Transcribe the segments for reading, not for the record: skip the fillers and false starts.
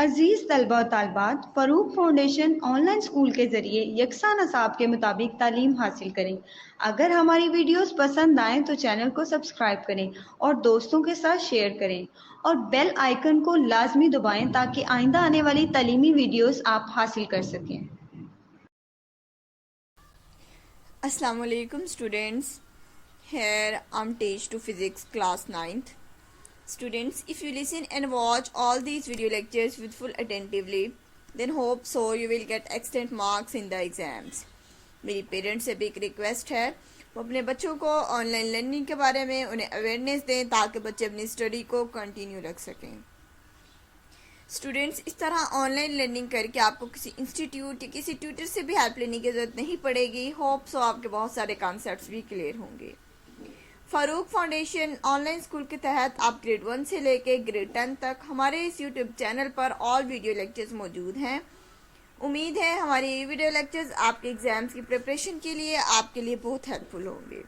अजीज तलबा और तालबात, Farooq foundation online school के ज़रिए यकसा नसाब के मुताबिक तालीम हासिल करें। अगर हमारी वीडियोस पसंद आएँ तो चैनल को सब्सक्राइब करें और दोस्तों के साथ शेयर करें और बेल आइकन को लाजमी दबाएं ताकि आइंदा आने वाली तालीमी वीडियोस आप हासिल कर सकें। Assalamu alaikum students. Here I'm teach to physics class 9th. Students, if you listen and watch all these video lectures with full attentively, then hope so you will get excellent marks in the exams. मेरी parents से भी एक request है, वो अपने बच्चों को online learning के बारे में उन्हें अवेयरनेस दें ताकि बच्चे अपनी स्टडी को कंटिन्यू रख सकें। स्टूडेंट्स, इस तरह ऑनलाइन लर्निंग करके आपको किसी इंस्टीट्यूट या किसी ट्यूटर से भी हेल्प लेने की ज़रूरत नहीं पड़ेगी। होप सो आपके बहुत सारे कॉन्सेप्ट्स भी क्लियर होंगे। फ़ारूक फाउंडेशन ऑनलाइन स्कूल के तहत आप ग्रेड 1 से लेकर ग्रेड 10 तक हमारे इस यूट्यूब चैनल पर ऑल वीडियो लेक्चर्स मौजूद हैं। उम्मीद है हमारे ये वीडियो लेक्चर्स आपके एग्जाम्स की प्रिपरेशन के लिए आपके लिए बहुत हेल्पफुल होंगे।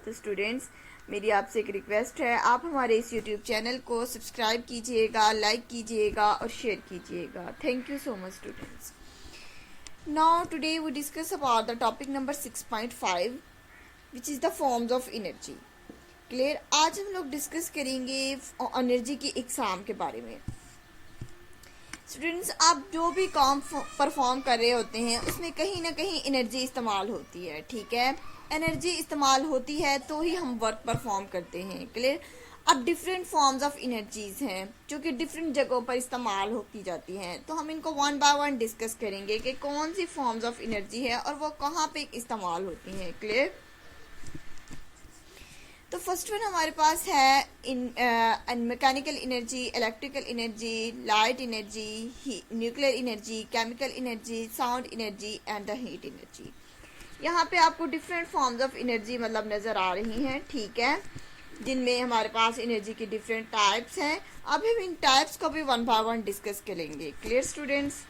तो स्टूडेंट्स, मेरी आपसे एक रिक्वेस्ट है, आप हमारे इस यूट्यूब चैनल को सब्सक्राइब कीजिएगा, लाइक कीजिएगा और शेयर कीजिएगा। Thank you so much students. Now today we discuss about the topic number 6.5 which is the forms of energy. Clear? आज हम लोग डिस्कस करेंगे एनर्जी की इकसाम के बारे में। स्टूडेंट्स, आप जो भी काम परफॉर्म कर रहे होते हैं उसमें कहीं ना कहीं एनर्जी इस्तेमाल होती है। ठीक है, एनर्जी इस्तेमाल होती है तो ही हम वर्क परफॉर्म करते हैं। क्लियर? अब डिफरेंट फॉर्म्स ऑफ एनर्जीज हैं जो कि डिफरेंट जगहों पर इस्तेमाल होती जाती हैं, तो हम इनको वन बाय वन डिस्कस करेंगे कि कौन सी फॉर्म्स ऑफ एनर्जी है और वो कहाँ पे इस्तेमाल होती हैं। क्लियर? तो फर्स्ट वन हमारे पास है mechanical energy, electrical energy, light energy, nuclear energy, chemical energy, sound energy and the heat energy. यहाँ पे आपको डिफरेंट फॉर्म्स ऑफ एनर्जी मतलब नज़र आ रही हैं। ठीक है, जिनमें हमारे पास एनर्जी की डिफरेंट टाइप्स हैं। अब हम इन टाइप्स को भी वन बाय वन डिस्कस करेंगे। Clear students?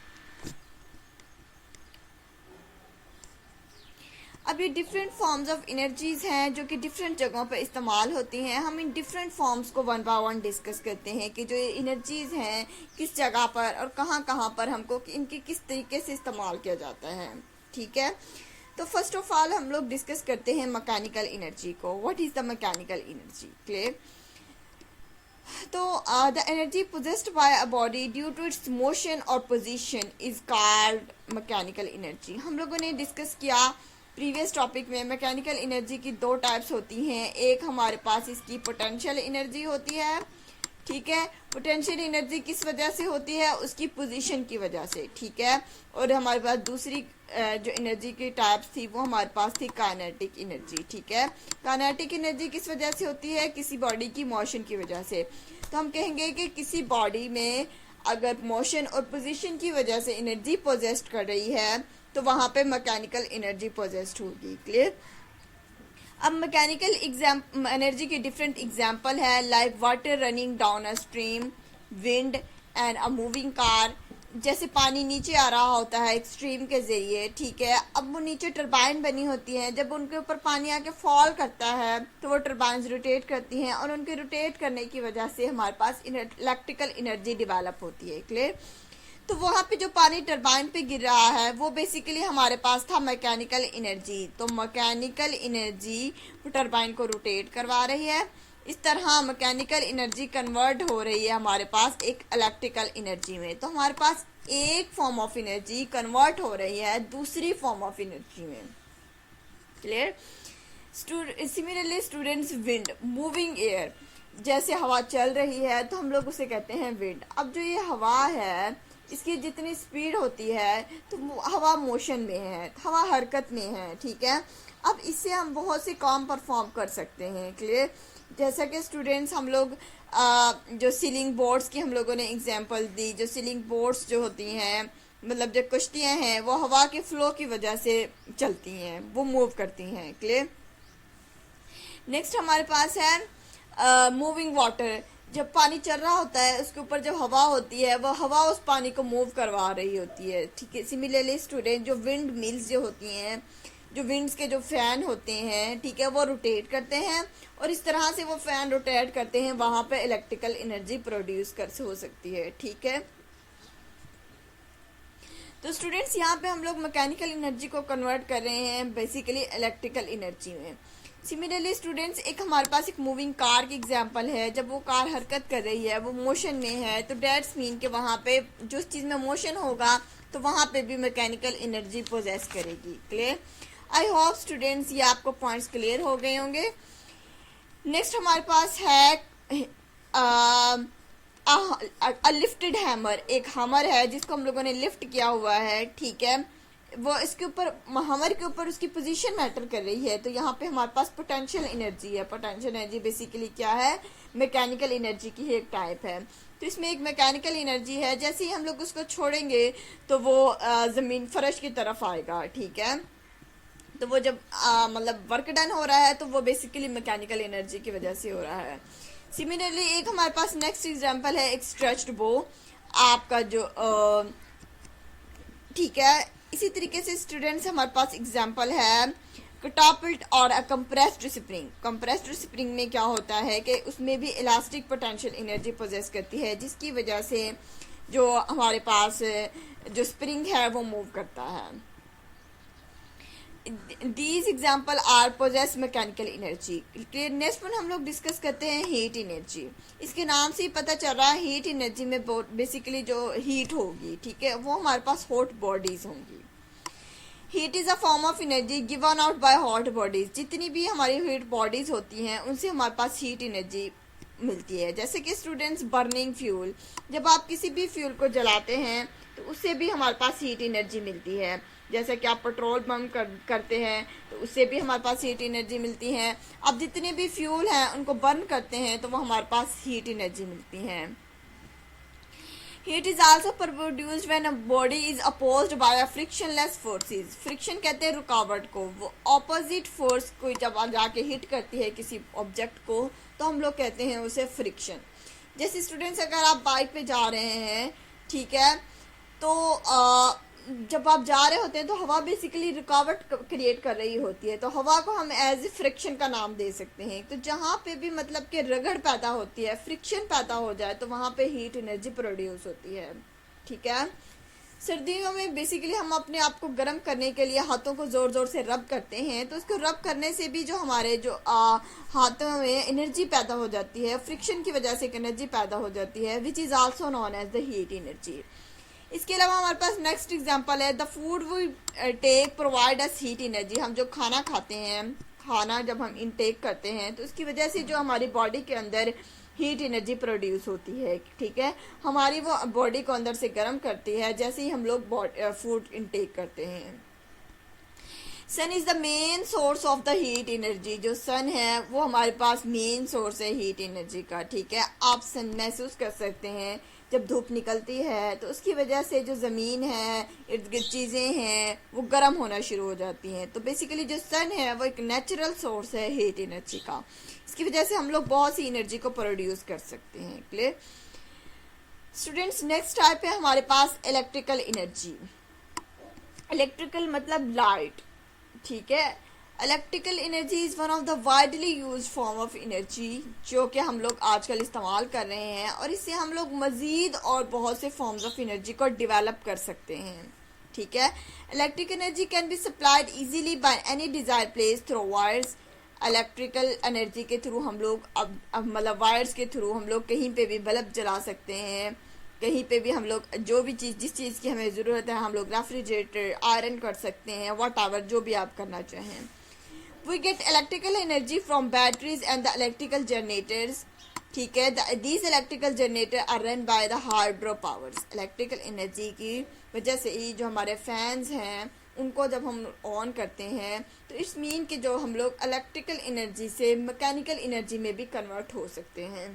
अब ये डिफरेंट फॉर्म्स ऑफ एनर्जीज हैं जो कि डिफरेंट जगहों पर इस्तेमाल होती हैं। हम इन डिफरेंट फॉर्म्स को वन बाय वन डिस्कस करते हैं कि जो ये एनर्जीज हैं किस जगह पर और कहाँ कहाँ पर हमको इनकी किस तरीके से इस्तेमाल किया जाता है। ठीक है, तो फर्स्ट ऑफ ऑल हम लोग डिस्कस करते हैं मैकेनिकल एनर्जी को। What is the mechanical energy? Clear? तो the energy possessed by a body due to its motion और position is called mechanical energy. हम लोगों ने डिस्कस किया प्रीवियस टॉपिक में मैकेनिकल एनर्जी की दो टाइप्स होती हैं। एक हमारे पास इसकी पोटेंशियल एनर्जी होती है। ठीक है, पोटेंशियल एनर्जी किस वजह से होती है? उसकी पोजीशन की वजह से। ठीक है, और हमारे पास दूसरी जो एनर्जी की टाइप्स थी वो हमारे पास थी काइनेटिक एनर्जी। ठीक है, काइनेटिक एनर्जी किस वजह से होती है? किसी बॉडी की मोशन की वजह से। तो हम कहेंगे कि किसी बॉडी में अगर मोशन और पोजीशन की वजह से एनर्जी पोजेस्ट कर रही है तो वहां पे मैकेनिकल एनर्जी पोजेस्ट होगी। क्लियर? अब मैकेनिकल एनर्जी के डिफरेंट एग्जांपल है like water running down a stream, wind and a moving car. जैसे पानी नीचे आ रहा होता है एक स्ट्रीम के जरिए। ठीक है, अब वो नीचे टरबाइन बनी होती है, जब उनके ऊपर पानी आके फॉल करता है तो वो टरबाइन रोटेट करती हैं और उनके रोटेट करने की वजह से हमारे पास इलेक्ट्रिकल एनर्जी डिवेलप होती है। क्लियर? तो वहां पे जो पानी टरबाइन पे गिर रहा है वो बेसिकली हमारे पास था मैकेनिकल एनर्जी। तो मैकेनिकल एनर्जी टरबाइन को रोटेट करवा रही है। इस तरह मैकेनिकल एनर्जी कन्वर्ट हो रही है हमारे पास एक इलेक्ट्रिकल एनर्जी में। तो हमारे पास एक फॉर्म ऑफ एनर्जी कन्वर्ट हो रही है दूसरी फॉर्म ऑफ एनर्जी में। Clear? Similarly students, wind, moving air, जैसे हवा चल रही है तो हम लोग उसे कहते हैं विंड। अब जो ये हवा है इसकी जितनी स्पीड होती है तो हवा मोशन में है, हवा हरकत में है। ठीक है, अब इससे हम बहुत से काम परफॉर्म कर सकते हैं। क्लियर? जैसा कि स्टूडेंट्स हम लोग जो सीलिंग बोर्ड्स की हम लोगों ने एग्जांपल दी, जो सीलिंग बोर्ड्स जो होती हैं मतलब जो कश्तियां हैं वो हवा के फ्लो की वजह से चलती हैं, वो मूव करती हैं। क्लियर? नेक्स्ट हमारे पास है मूविंग वाटर। जब पानी चल रहा होता है उसके ऊपर जब हवा होती है वो हवा उस पानी को मूव करवा रही होती है। ठीक है, सिमिलरली स्टूडेंट जो विंड मिल्स जो होती हैं जो विंड्स के जो फैन होते हैं, ठीक है, वो रोटेट करते हैं और इस तरह से वो फैन रोटेट करते हैं, वहां पे इलेक्ट्रिकल एनर्जी प्रोड्यूस कर हो सकती है, ठीक है। तो स्टूडेंट्स यहाँ पे हम लोग मैकेनिकल एनर्जी को कन्वर्ट कर रहे हैं बेसिकली इलेक्ट्रिकल एनर्जी में। सिमिलरली स्टूडेंट्स, एक हमारे पास एक मूविंग कार की एग्जांपल है। जब वो कार हरकत कर रही है, वो मोशन में है, तो डेट्स मीन कि वहाँ पे जो चीज़ में मोशन होगा तो वहाँ पे भी मैकेनिकल एनर्जी पोजेस करेगी। क्लियर? आई होप स्टूडेंट्स ये आपको पॉइंट्स क्लियर हो गए होंगे। नेक्स्ट हमारे पास है लिफ्टेड हैमर। एक हैमर है जिसको हम लोगों ने लिफ्ट किया हुआ है, ठीक है। वो इसके ऊपर, हैमर के ऊपर उसकी पोजीशन मैटर कर रही है। तो यहाँ पे हमारे पास पोटेंशियल एनर्जी है। पोटेंशियल एनर्जी बेसिकली क्या है? मैकेनिकल एनर्जी की एक टाइप है। तो इसमें एक मैकेनिकल एनर्जी है, जैसे ही हम लोग उसको छोड़ेंगे तो वो जमीन फर्श की तरफ आएगा, ठीक है। तो वो जब मतलब वर्क डन हो रहा है तो वो बेसिकली मैकेनिकल एनर्जी की वजह से हो रहा है। सिमिलरली एक हमारे पास नेक्स्ट एग्जांपल है एक स्ट्रेच्ड बो आपका जो ठीक है। इसी तरीके से स्टूडेंट्स हमारे पास एग्जांपल है कटापल्ट और कंप्रेस्ड स्प्रिंग। कंप्रेस्ड स्प्रिंग में क्या होता है कि उसमें भी इलास्टिक पोटेंशियल एनर्जी पोजेस करती है, जिसकी वजह से जो हमारे पास जो स्प्रिंग है वो मूव करता है। These example are possess mechanical energy। Next one हम लोग डिस्कस करते हैं हीट एनर्जी। इसके नाम से ही पता चल रहा है हीट एनर्जी में बेसिकली जो हीट होगी, ठीक है, वो हमारे पास हॉट बॉडीज होंगी। Heat is a form of energy given out by hot bodies. जितनी भी हमारी हीट बॉडीज होती हैं उनसे हमारे पास हीट एनर्जी मिलती है। जैसे कि स्टूडेंट्स बर्निंग फ्यूल, जब आप किसी भी फ्यूल को जलाते हैं तो उससे भी हमारे पास हीट एनर्जी मिलती है। जैसे कि आप पेट्रोल बर्न करते हैं तो उससे भी हमारे पास हीट एनर्जी मिलती है। अब जितने भी फ्यूल हैं उनको बर्न करते हैं तो वो हमारे पास हीट एनर्जी मिलती है। Heat is also produced when a body is opposed by frictionless forces. Friction कहते हैं रुकावट को। वो ऑपोजिट फोर्स को जब जाके हिट करती है किसी ऑब्जेक्ट को तो हम लोग कहते हैं उसे फ्रिक्शन। जैसे स्टूडेंट्स अगर आप बाइक पे जा रहे हैं, ठीक है, तो जब आप जा रहे होते हैं तो हवा बेसिकली रुकावट क्रिएट कर रही होती है, तो हवा को हम एज ए फ्रिक्शन का नाम दे सकते हैं। तो जहाँ पे भी मतलब कि रगड़ पैदा होती है, फ्रिक्शन पैदा हो जाए, तो वहाँ पे हीट एनर्जी प्रोड्यूस होती है, ठीक है। सर्दियों में बेसिकली हम अपने आप को गर्म करने के लिए हाथों को जोर जोर से रब करते हैं, तो उसको रब करने से भी जो हमारे जो हाथों में एनर्जी पैदा हो जाती है, फ्रिक्शन की वजह से एक एनर्जी पैदा हो जाती है, which is also known as the heat energy. इसके अलावा हमारे पास नेक्स्ट एग्जांपल है the food we take provide us heat energy. हम जो खाना खाते हैं, खाना जब हम इनटेक करते हैं तो उसकी वजह से जो हमारी बॉडी के अंदर हीट एनर्जी प्रोड्यूस होती है, ठीक है, हमारी वो बॉडी को अंदर से गर्म करती है जैसे ही हम लोग फूड इनटेक करते हैं। Sun is the main source of the heat energy. जो सन है वो हमारे पास मेन सोर्स है हीट एनर्जी का, ठीक है। आप सन महसूस कर सकते हैं जब धूप निकलती है तो उसकी वजह से जो ज़मीन है, इर्द गिर्द चीज़ें हैं, वो गर्म होना शुरू हो जाती हैं। तो बेसिकली जो सन है वो एक नेचुरल सोर्स है हीट एनर्जी का। इसकी वजह से हम लोग बहुत सी एनर्जी को प्रोड्यूस कर सकते हैं। Clear students? नेक्स्ट टाइप है हमारे पास इलेक्ट्रिकल एनर्जी। इलेक्ट्रिकल मतलब लाइट, ठीक है। Electrical energy is one of the widely use form of energy जो कि हम लोग आजकल इस्तेमाल कर रहे हैं, और इससे हम लोग मजीद और बहुत से फॉर्म्स ऑफ एनर्जी को डेवलप कर सकते हैं, ठीक है। Electric energy can be supplied easily by any desire place through wires. Electrical energy के थ्रू हम लोग अब मतलब वायर्स के थ्रू हम लोग कहीं पे भी बल्ब जला सकते हैं, कहीं पे भी हम लोग जो भी चीज़ जिस चीज़ की हमें ज़रूरत है हम लोग रेफ्रिजरेटर, आयरन कर सकते हैं, व्हाटएवर जो भी आप करना चाहें। We get electrical energy from batteries and the electrical generators, ठीक है। These electrical generators are run by the hydro powers। Electrical energy की वजह से ही जो हमारे फैंस हैं उनको जब हम ऑन करते हैं तो इट्स मीन कि जो हम लोग इलेक्ट्रिकल एनर्जी से मैकेनिकल एनर्जी में भी कन्वर्ट हो सकते हैं।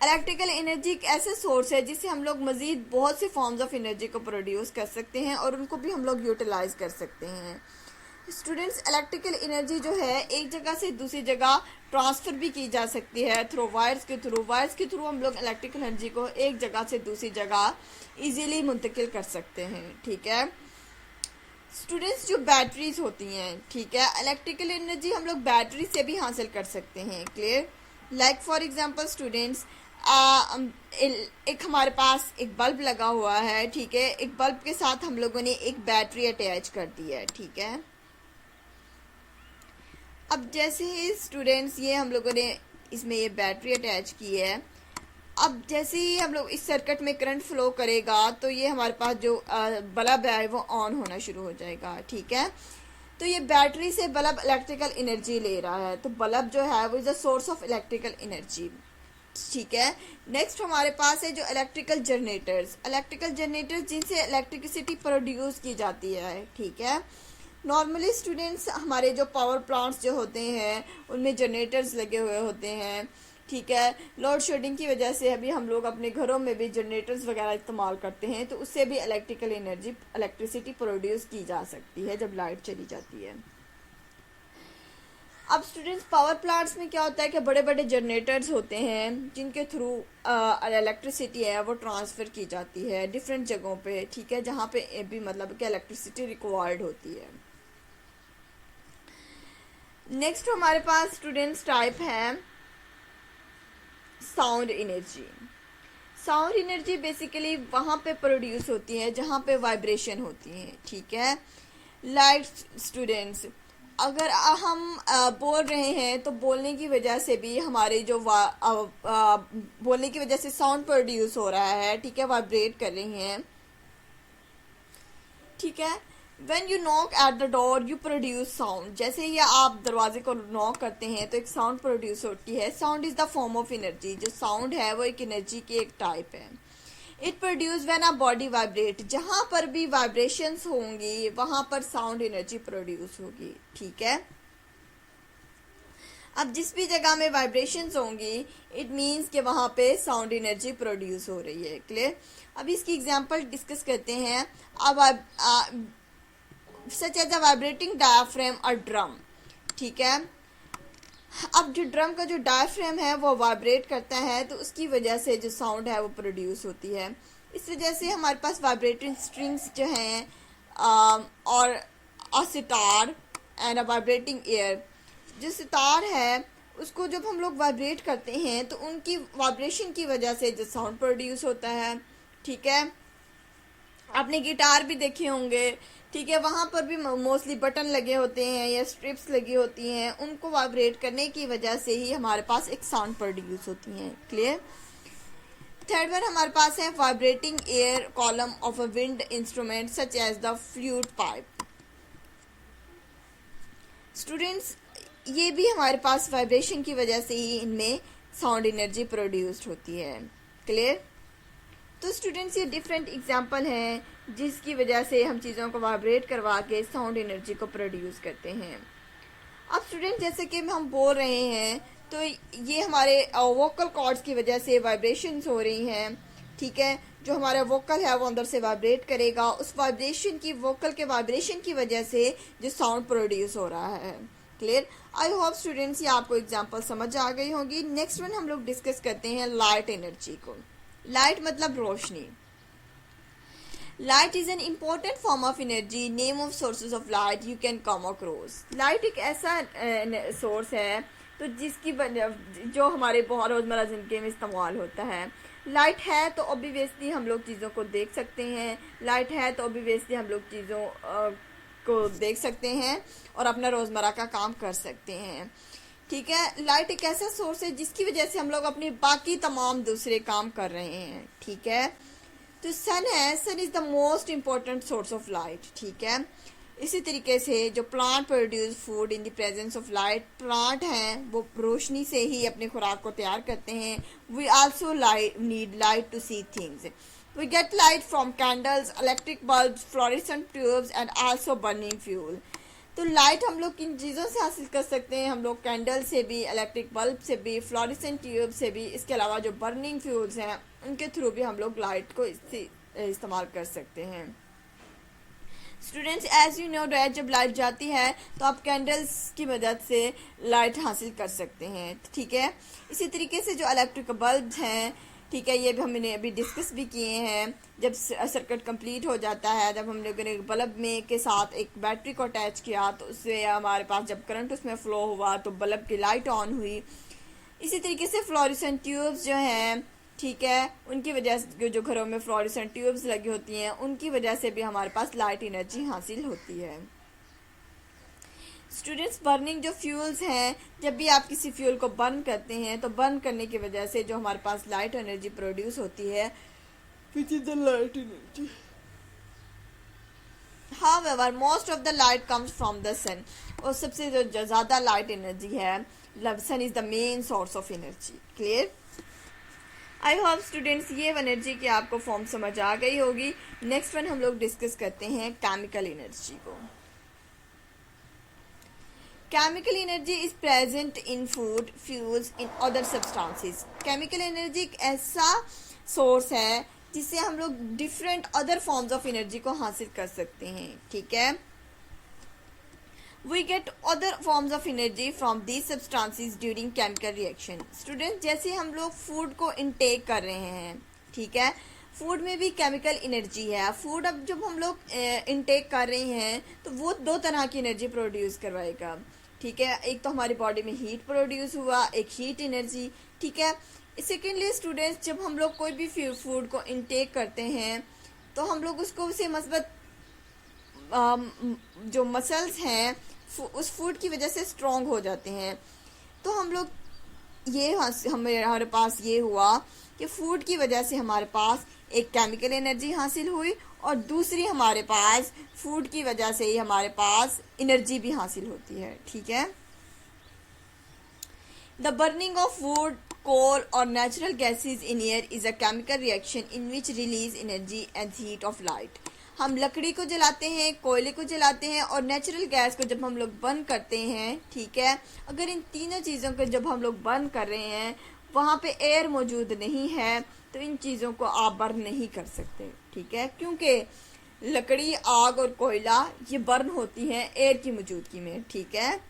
इलेक्ट्रिकल एनर्जी एक ऐसे सोर्स है जिससे हम लोग मजीद बहुत से फॉर्म्स ऑफ एनर्जी को प्रोड्यूस कर सकते हैं और उनको भी हम लोग यूटिलाइज कर सकते हैं। स्टूडेंट्स, इलेक्ट्रिकल एनर्जी जो है एक जगह से दूसरी जगह ट्रांसफ़र भी की जा सकती है थ्रू वायर्स के थ्रू। वायर्स के थ्रू हम लोग इलेक्ट्रिकल एनर्जी को एक जगह से दूसरी जगह इजीली मुंतकिल कर सकते हैं, ठीक है। स्टूडेंट्स, जो बैटरीज होती हैं, ठीक है, इलेक्ट्रिकल एनर्जी हम लोग बैटरी से भी हासिल कर सकते हैं। Clear? Like for example students, एक हमारे पास एक बल्ब लगा हुआ है, ठीक है, एक बल्ब के साथ हम लोगों ने एक बैटरी अटैच कर दी है, ठीक है। अब जैसे ही स्टूडेंट्स ये हम लोगों ने इसमें ये बैटरी अटैच की है, अब जैसे ही हम लोग इस सर्किट में करंट फ्लो करेगा तो ये हमारे पास जो बल्ब है वो ऑन होना शुरू हो जाएगा, ठीक है। तो ये बैटरी से बल्ब इलेक्ट्रिकल एनर्जी ले रहा है, तो बल्ब जो है वो is the source of electrical energy, ठीक है। नेक्स्ट हमारे पास है जो इलेक्ट्रिकल जनरेटर्स जिनसे इलेक्ट्रिसिटी प्रोड्यूस की जाती है, ठीक है। नॉर्मली स्टूडेंट्स, हमारे जो पावर प्लांट्स जो होते हैं उनमें जनरेटर्स लगे हुए होते हैं, ठीक है। लोड शेडिंग की वजह से अभी हम लोग अपने घरों में भी जनरेटर्स वगैरह इस्तेमाल करते हैं, तो उससे भी इलेक्ट्रिसिटी प्रोड्यूस की जा सकती है जब लाइट चली जाती है। अब स्टूडेंट्स, पावर प्लांट्स में क्या होता है कि बड़े बड़े जनरेटर्स होते हैं जिनके थ्रू इलेक्ट्रिसिटी है वो ट्रांसफ़र की जाती है डिफरेंट जगहों पे, ठीक है, जहाँ पे भी मतलब कि इलेक्ट्रिसिटी रिक्वायर्ड होती है। नेक्स्ट हमारे पास स्टूडेंट्स टाइप है sound energy. Sound energy basically वहाँ पे प्रोड्यूस होती है जहाँ पे वाइब्रेशन होती है, ठीक है। लाइक स्टूडेंट्स, अगर हम बोल रहे हैं तो बोलने की वजह से भी हमारे जो बोलने की वजह से साउंड प्रोड्यूस हो रहा है, ठीक है, वाइब्रेट कर रही हैं, ठीक है। When you knock at the door, you produce sound. जैसे ही आप दरवाजे को नॉक करते हैं तो एक साउंड प्रोड्यूस होती है। Sound is the form of energy. जो साउंड है वो एक एनर्जी की एक टाइप है। It produce when a body vibrate. जहाँ पर भी वाइब्रेशंस होंगी वहाँ पर साउंड एनर्जी प्रोड्यूस होगी, ठीक है। अब जिस भी जगह में वाइब्रेशंस होंगी इट मीन्स कि वहाँ पे साउंड एनर्जी प्रोड्यूस हो रही है। क्लियर? अब इसकी एग्जांपल डिस्कस करते हैं। अब सच एज अ वाइब्रेटिंग डायाफ्रेम और ड्रम, ठीक है। अब जो ड्रम का जो डायाफ्रेम है वो वाइब्रेट करता है तो उसकी वजह से जो साउंड है वो प्रोड्यूस होती है। इस वजह से हमारे पास वाइब्रेटिंग स्ट्रिंग्स जो हैं और a sitar and a vibrating air. जो सितार है उसको जब हम लोग वाइब्रेट करते हैं तो उनकी वाइब्रेशन की वजह से जो साउंड प्रोड्यूस होता है, ठीक है। आपने गिटार भी देखे होंगे, ठीक है, वहाँ पर भी मोस्टली बटन लगे होते हैं या स्ट्रिप्स लगी होती हैं, उनको वाइब्रेट करने की वजह से ही हमारे पास एक साउंड प्रोड्यूस होती हैं। क्लियर? थर्ड वन हमारे पास है vibrating air column of a wind instrument such as the flute pipe. Students, ये भी हमारे पास वाइब्रेशन की वजह से ही इनमें साउंड एनर्जी प्रोड्यूस्ड होती है। क्लियर? तो स्टूडेंट्स, ये डिफरेंट एग्जांपल हैं जिसकी वजह से हम चीज़ों को वाइब्रेट करवा के साउंड एनर्जी को प्रोड्यूस करते हैं। अब स्टूडेंट, जैसे कि हम बोल रहे हैं तो ये हमारे वोकल कॉर्ड्स की वजह से वाइब्रेशंस हो रही हैं, ठीक है। जो हमारा वोकल है वो अंदर से वाइब्रेट करेगा, उस वाइब्रेशन की वोकल के वाइब्रेशन की वजह से जो साउंड प्रोड्यूस हो रहा है। क्लियर? आई होप स्टूडेंट्स ये आपको एग्जांपल समझ आ गई होगी। नेक्स्ट वन हम लोग डिस्कस करते हैं लाइट एनर्जी को। लाइट मतलब रोशनी। Light is an important form of energy. Name of sources of light you can come across. Light एक ऐसा सोर्स है तो जिसकी जो हमारे बहुत रोज़मर्रा ज़िंदगी में इस्तेमाल होता है। लाइट है तो ऑब्वियसली हम लोग चीज़ों को देख सकते हैं, लाइट है तो ऑब्वियसली हम लोग चीज़ों को देख सकते हैं और अपना रोज़मर्रा का काम कर सकते हैं, ठीक है। लाइट एक ऐसा सोर्स है जिसकी वजह से हम लोग अपने बाकी तमाम दूसरे काम कर रहे हैं, ठीक है। तो सन है, sun is the most important source of light, ठीक है। इसी तरीके से जो plant produce food in the presence of light. Plant हैं वो रोशनी से ही अपने खुराक को तैयार करते हैं। We also need light to see things. We get light from candles, electric bulb, fluorescent tubes and also burning fuel. तो लाइट हम लोग किन चीज़ों से हासिल कर सकते हैं? हम लोग कैंडल से भी, इलेक्ट्रिक बल्ब से भी, फ्लोरेसेंट ट्यूब से भी, इसके अलावा जो बर्निंग फ्यूल्स हैं उनके थ्रू भी हम लोग लाइट को इस्तेमाल कर सकते हैं। Students, as you know that जब लाइट जाती है तो आप कैंडल्स की मदद से लाइट हासिल कर सकते हैं, ठीक है। इसी तरीके से जो इलेक्ट्रिक बल्ब हैं, ठीक है, ये भी हमने अभी डिस्कस भी किए हैं। जब सर्किट कंप्लीट हो जाता है, जब हम लोगों ने बल्ब में के साथ एक बैटरी को अटैच किया तो उससे हमारे पास जब करंट उसमें फ्लो हुआ तो बल्ब की लाइट ऑन हुई। इसी तरीके से फ्लोरेसेंट ट्यूब्स जो हैं, ठीक है, उनकी वजह से जो घरों में फ्लोरेसेंट ट्यूब्स लगी होती हैं उनकी वजह से भी हमारे पास लाइट एनर्जी हासिल होती है। स्टूडेंट्स, बर्निंग जो फ्यूल्स हैं, जब भी आप किसी फ्यूल को बर्न करते हैं तो बर्न करने की वजह से जो हमारे पास लाइट एनर्जी प्रोड्यूस होती है, which is the light energy. However, most of the light comes from the sun. और सबसे जो ज़्यादा लाइट एनर्जी है, sun is the main source of energy. Clear? I hope students ये एनर्जी की आपको फॉर्म समझ आ गई होगी। नेक्स्ट वन हम लोग डिस्कस करते हैं केमिकल एनर्जी को। Chemical energy is present in food, fuels, in other substances. Chemical energy एक ऐसा सोर्स है जिससे हम लोग different other forms of energy को हासिल कर सकते हैं। ठीक है, we get other forms of energy from these substances during chemical reaction. Student, जैसे हम लोग फूड को इनटेक कर रहे हैं, ठीक है, फूड में भी केमिकल एनर्जी है। फूड अब जब हम लोग इनटेक कर रहे हैं तो वो दो तरह की एनर्जी प्रोड्यूस करवाएगा। ठीक है, एक तो हमारी बॉडी में हीट प्रोड्यूस हुआ, एक हीट एनर्जी। ठीक है, सेकेंडली स्टूडेंट्स, जब हम लोग कोई भी फूड को इनटेक करते हैं तो हम लोग उसको उसे मस्बत जो मसल्स हैं उस फूड की वजह से स्ट्रॉन्ग हो जाते हैं। तो हम लोग ये हमारे पास ये हुआ कि फूड की वजह से हमारे पास एक केमिकल एनर्जी हासिल हुई और दूसरी हमारे पास फूड की वजह से ही हमारे पास एनर्जी भी हासिल होती है। ठीक है, the burning of would, coal or natural gases in air is a chemical reaction in which release energy and heat of light. हम लकड़ी को जलाते हैं, कोयले को जलाते हैं और नेचुरल गैस को जब हम लोग बर्न करते हैं, ठीक है, अगर इन तीनों चीज़ों को जब हम लोग बर्न कर रहे हैं वहाँ पे एयर मौजूद नहीं है तो इन चीज़ों को आप बर्न नहीं कर सकते। ठीक है, क्योंकि लकड़ी, आग और कोयला ये बर्न होती हैं एयर की मौजूदगी में। ठीक है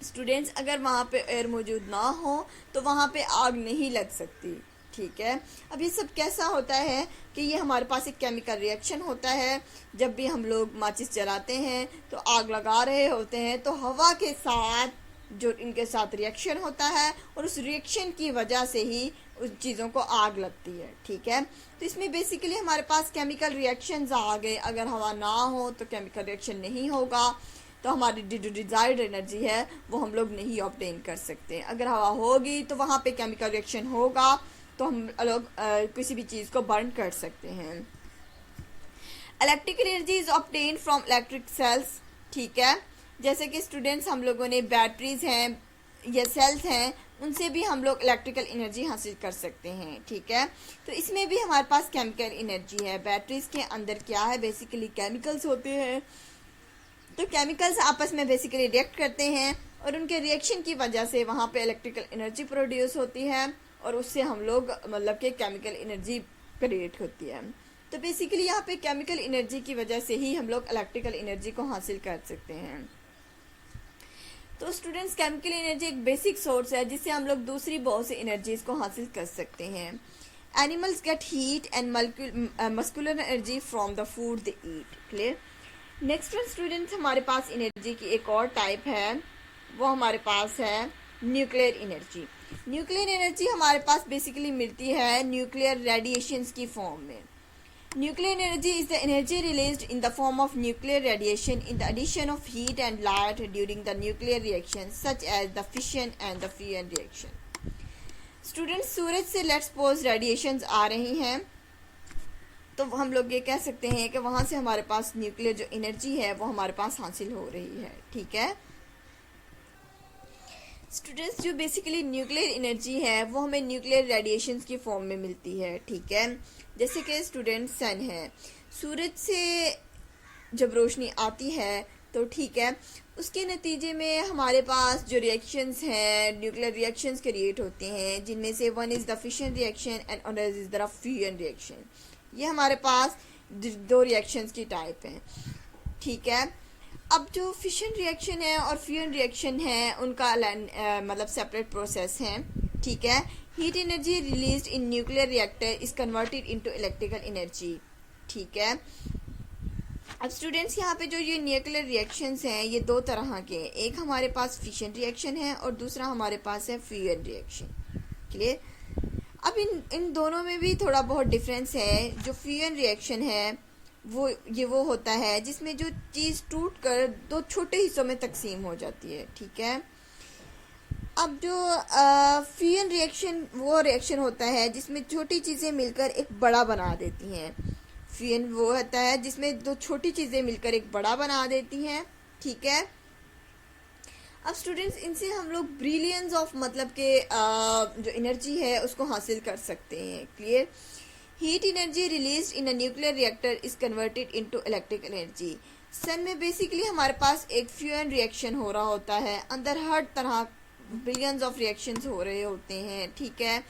स्टूडेंट्स, अगर वहाँ पे एयर मौजूद ना हो तो वहाँ पे आग नहीं लग सकती। ठीक है, अब ये सब कैसा होता है कि ये हमारे पास एक केमिकल रिएक्शन होता है। जब भी हम लोग माचिस जलाते हैं तो आग लगा रहे होते हैं तो हवा के साथ जो इनके साथ रिएक्शन होता है और उस रिएक्शन की वजह से ही उस चीज़ों को आग लगती है। ठीक है, तो इसमें बेसिकली हमारे पास केमिकल रिएक्शंस आ गए। अगर हवा ना हो तो केमिकल रिएक्शन नहीं होगा, तो हमारी जो डिज़ायर्ड एनर्जी है वो हम लोग नहीं ऑब्टेन कर सकते। अगर हवा होगी तो वहाँ पे केमिकल रिएक्शन होगा तो हम लोग किसी भी चीज़ को बर्न कर सकते हैं। Electrical energy is obtain from electric sales. ठीक है, जैसे कि स्टूडेंट्स हम लोगों ने बैटरीज हैं या सेल्स हैं उनसे भी हम लोग इलेक्ट्रिकल एनर्जी हासिल कर सकते हैं। ठीक है, तो इसमें भी हमारे पास केमिकल एनर्जी है। बैटरीज के अंदर क्या है, बेसिकली केमिकल्स होते हैं। तो केमिकल्स आपस में बेसिकली रिएक्ट करते हैं और उनके रिएक्शन की वजह से वहाँ पे इलेक्ट्रिकल एनर्जी प्रोड्यूस होती है और उससे हम लोग मतलब कि केमिकल एनर्जी क्रिएट होती है। तो बेसिकली यहाँ पे केमिकल एनर्जी की वजह से ही हम लोग इलेक्ट्रिकल एनर्जी को हासिल कर सकते हैं। तो स्टूडेंट्स, केमिकल एनर्जी एक बेसिक सोर्स है जिससे हम लोग दूसरी बहुत सी एनर्जीज को हासिल कर सकते हैं। Animals get heat and muscular energy from the food they eat. Clear? Next one students, हमारे पास एनर्जी की एक और टाइप है, वो हमारे पास है न्यूक्लियर एनर्जी। न्यूक्लियर एनर्जी हमारे पास बेसिकली मिलती है न्यूक्लियर रेडिएशंस की फॉर्म में। Nuclear energy is the energy released in the form of nuclear radiation in the addition of heat and light during the nuclear reaction such as the fission and the fusion reaction. Students, सूरज से let's suppose radiations आ रही हैं तो हम लोग ये कह सकते हैं कि वहाँ से हमारे पास न्यूक्लियर जो एनर्जी है वो हमारे पास हासिल हो रही है। ठीक है स्टूडेंट्स, जो बेसिकली न्यूक्लियर एनर्जी है वो हमें न्यूक्लियर रेडिएशंस की फॉर्म में मिलती है। ठीक है, जैसे कि स्टूडेंट सन है, सूरज से जब रोशनी आती है तो ठीक है, उसके नतीजे में हमारे पास जो रिएक्शंस हैं न्यूक्लियर रिएक्शंस क्रिएट होते हैं, जिनमें से one is the fission reaction and other is the fusion reaction. ये हमारे पास दो रिएक्शंस की टाइप हैं। ठीक है, अब जो फिशन रिएक्शन है और फ्यूजन रिएक्शन है उनका मतलब सेपरेट प्रोसेस है। ठीक है। Heat energy released in nuclear reactor is converted into electrical energy. ठीक है। अब स्टूडेंट्स यहाँ पे जो ये न्यूक्लियर रिएक्शंस हैं ये दो तरह के हैं, एक हमारे पास फिशन रिएक्शन है और दूसरा हमारे पास है फ्यूजन रिएक्शन। क्लियर। अब इन दोनों में भी थोड़ा बहुत डिफरेंस है। जो फ्यूजन रिएक्शन है वो होता है जिसमें जो चीज़ टूट कर दो छोटे हिस्सों में तकसीम हो जाती है। ठीक है। अब जो फ्यूजन रिएक्शन वो रिएक्शन होता है जिसमें छोटी चीज़ें मिलकर एक बड़ा बना देती हैं। फ्यूजन वो होता है जिसमें दो छोटी चीज़ें मिलकर एक बड़ा बना देती हैं। ठीक है। अब स्टूडेंट्स इनसे हम लोग ब्रिलियंस ऑफ मतलब के जो एनर्जी है उसको हासिल कर सकते हैं। Clear. Heat energy released in a nuclear reactor is converted into electrical energy. Sun में बेसिकली हमारे पास एक फ्यूजन रिएक्शन हो रहा होता है, अंदर हर तरह बिलियंस ऑफ रिएक्शंस हो रहे होते हैं। ठीक है।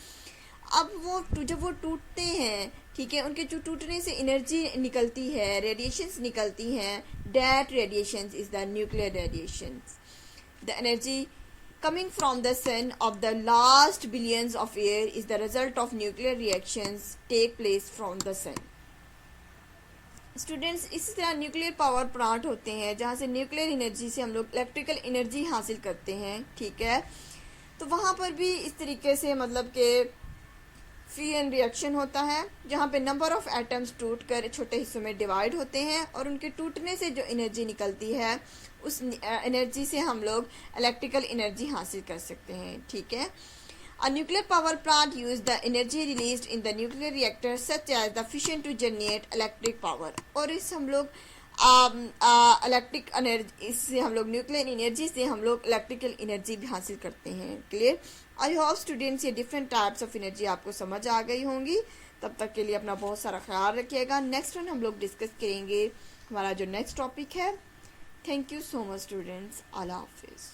अब जब वो टूटते हैं, ठीक है, उनके जो टूटने से एनर्जी निकलती है, रेडिएशंस निकलती हैं, that radiations is the nuclear radiations. The energy coming from the sun of the last billions of year is the result of nuclear reactions take place from the sun. Students इसी तरह nuclear power plant होते हैं जहाँ से nuclear energy से हम लोग electrical energy हासिल करते हैं। ठीक है। तो वहाँ पर भी इस तरीके से मतलब के फ्यूजन रिएक्शन होता है जहाँ पे नंबर ऑफ एटम्स टूट कर छोटे हिस्सों में डिवाइड होते हैं और उनके टूटने से जो एनर्जी निकलती है उस एनर्जी से हम लोग इलेक्ट्रिकल एनर्जी हासिल कर सकते हैं। ठीक है। A nuclear power plant use the energy released in the nuclear reactor such as the fission to generate electric power। और इस हम लोग इलेक्ट्रिक एनर्जी इससे हम लोग न्यूक्लियर एनर्जी से हम लोग इलेक्ट्रिकल एनर्जी भी हासिल करते हैं। क्लियर। आई होप स्टूडेंट्स ये डिफरेंट टाइप्स ऑफ एनर्जी आपको समझ आ गई होंगी। तब तक के लिए अपना बहुत सारा ख्याल रखिएगा। नेक्स्ट वन हम लोग डिस्कस करेंगे हमारा जो नेक्स्ट टॉपिक है। Thank you so much students. अल्लाह हाफिज़।